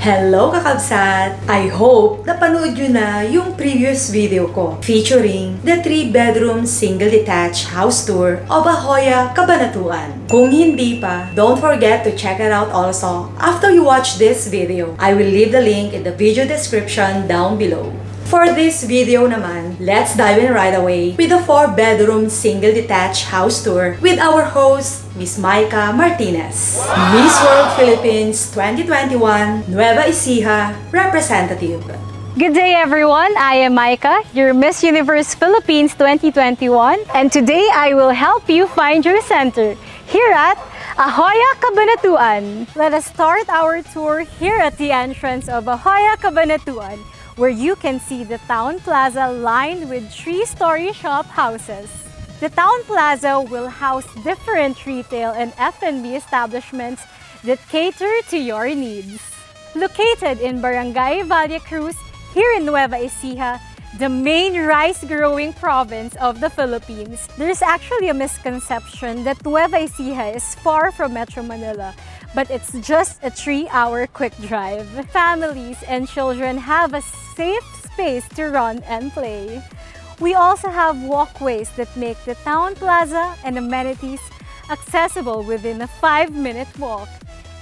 Hello kakabsat! I hope napanood nyo na yung previous video ko featuring the 3-bedroom single detached house tour of Ajoya Cabanatuan. Kung hindi pa, don't forget to check it out also after you watch this video. I will leave the link in the video description down below. For this video naman, let's dive in right away with the 4-bedroom single detached house tour with our host, Miss Micah Martinez, Miss World Philippines 2021 Nueva Ecija representative. Good day everyone, I am Micah, your Miss Universe Philippines 2021, and today I will help you find your center here at Ajoya Cabanatuan. Let us start our tour here at the entrance of Ajoya Cabanatuan, where you can see the town plaza lined with 3-story shop houses. The town plaza will house different retail and F&B establishments that cater to your needs. Located in Barangay Valle Cruz, here in Nueva Ecija, the main rice-growing province of the Philippines, there's actually a misconception that Nueva Ecija is far from Metro Manila, but it's just a 3-hour quick drive. Families and children have a safe space to run and play. We also have walkways that make the town plaza and amenities accessible within a 5-minute walk.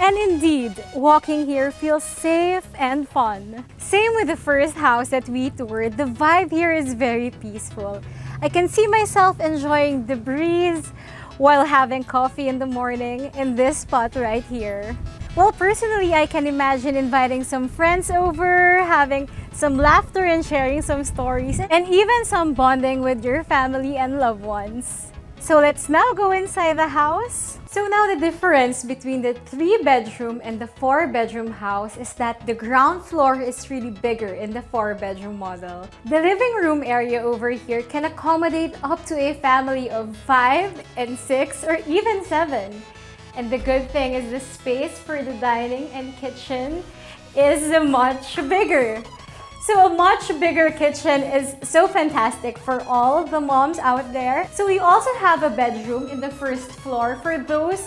And indeed, walking here feels safe and fun. Same with the first house that we toured, the vibe here is very peaceful. I can see myself enjoying the breeze while having coffee in the morning in this spot right here. Well, personally, I can imagine inviting some friends over, having some laughter and sharing some stories, and even some bonding with your family and loved ones. So let's now go inside the house. So now the difference between the 3-bedroom and the 4-bedroom house is that the ground floor is really bigger in the 4-bedroom model. The living room area over here can accommodate up to a family of 5 and 6 or even 7. And the good thing is the space for the dining and kitchen is much bigger. So a much bigger kitchen is so fantastic for all the moms out there. So we also have a bedroom in the first floor for those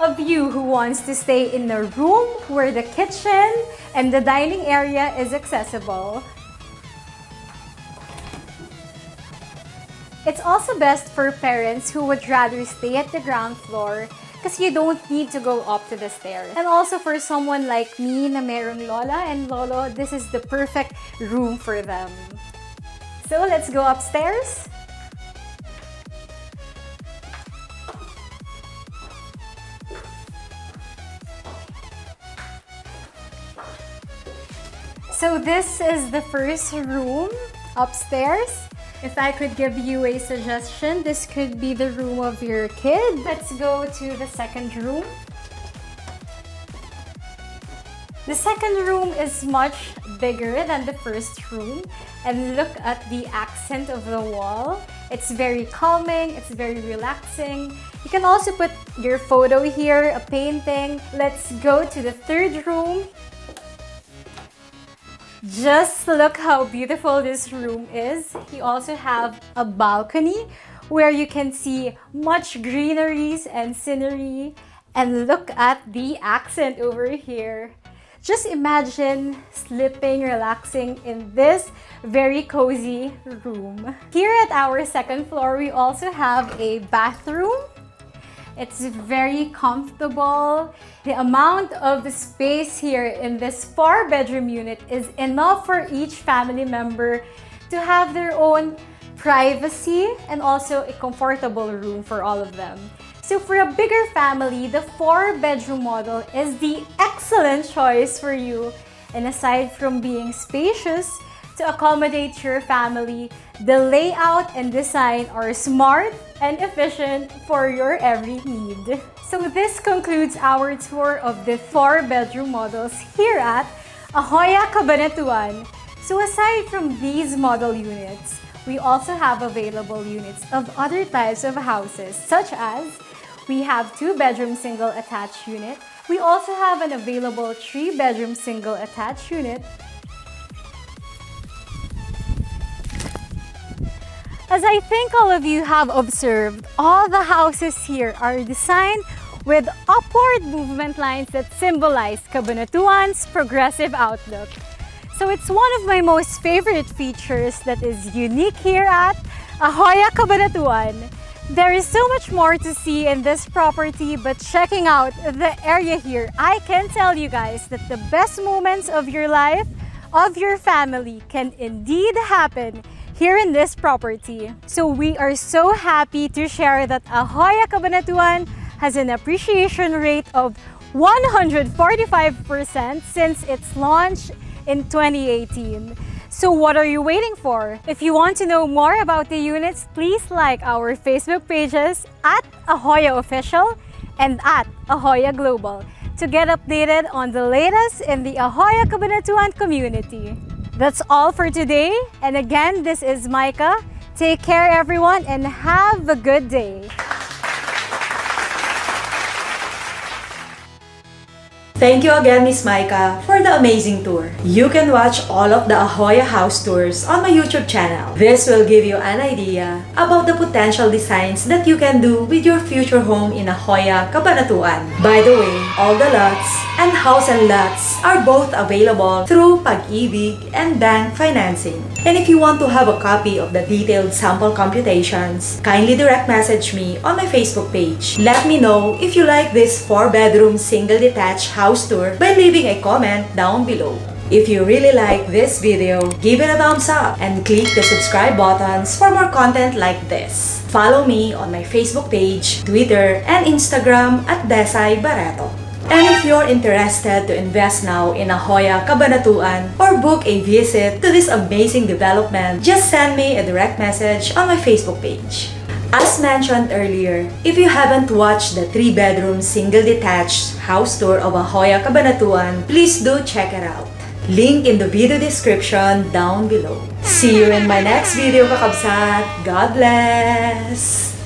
of you who wants to stay in a room where the kitchen and the dining area is accessible. It's also best for parents who would rather stay at the ground floor because you don't need to go up to the stairs. And also for someone like me na merong lola and lolo, this is the perfect room for them. So let's go upstairs. So this is the first room upstairs. If I could give you a suggestion, this could be the room of your kid. Let's go to the second room. The second room is much bigger than the first room. And look at the accent of the wall. It's very calming, it's very relaxing. You can also put your photo here, a painting. Let's go to the third room. Just look how beautiful this room is. You also have a balcony where you can see much greeneries and scenery. And look at the accent over here. Just imagine sleeping, relaxing in this very cozy room. Here at our second floor, we also have a bathroom. It's very comfortable. The amount of the space here in this 4-bedroom unit is enough for each family member to have their own privacy and also a comfortable room for all of them. So for a bigger family, the 4-bedroom model is the excellent choice for you. And aside from being spacious to accommodate your family, the layout and design are smart and efficient for your every need. So this concludes our tour of the 4-bedroom models here at Ajoya Cabanatuan. So aside from these model units, we also have available units of other types of houses, such as we have 2-bedroom single attached unit. We also have an available 3-bedroom single attached unit. As I think all of you have observed, all the houses here are designed with upward movement lines that symbolize Cabanatuan's progressive outlook. So it's one of my most favorite features that is unique here at Ajoya Cabanatuan. There is so much more to see in this property, but checking out the area here, I can tell you guys that the best moments of your life, of your family, can indeed happen here in this property. So we are so happy to share that Ajoya Cabanatuan has an appreciation rate of 145% since its launch in 2018. So what are you waiting for? If you want to know more about the units, please like our Facebook pages at Ajoya Official and at Ajoya Global to get updated on the latest in the Ajoya Cabanatuan community. That's all for today. And again, this is Micah. Take care, everyone, and have a good day. Thank you again, Miss Micah, for the amazing tour. You can watch all of the Ajoya house tours on my YouTube channel. This will give you an idea about the potential designs that you can do with your future home in Ajoya Cabanatuan. By the way, all the lots and house and lots are both available through Pag-ibig and bank financing. And if you want to have a copy of the detailed sample computations, kindly direct message me on my Facebook page. Let me know if you like this 4-bedroom single detached house tour by leaving a comment down below. If you really like this video, give it a thumbs up and click the subscribe buttons for more content like this. Follow me on my Facebook page, Twitter, and Instagram at Desay Barretto. And if you're interested to invest now in Ajoya Cabanatuan or book a visit to this amazing development, just send me a direct message on my Facebook page. As mentioned earlier, if you haven't watched the 3-bedroom single detached house tour of Ajoya Cabanatuan, please do check it out. Link in the video description down below. See you in my next video, kakabsat. God bless!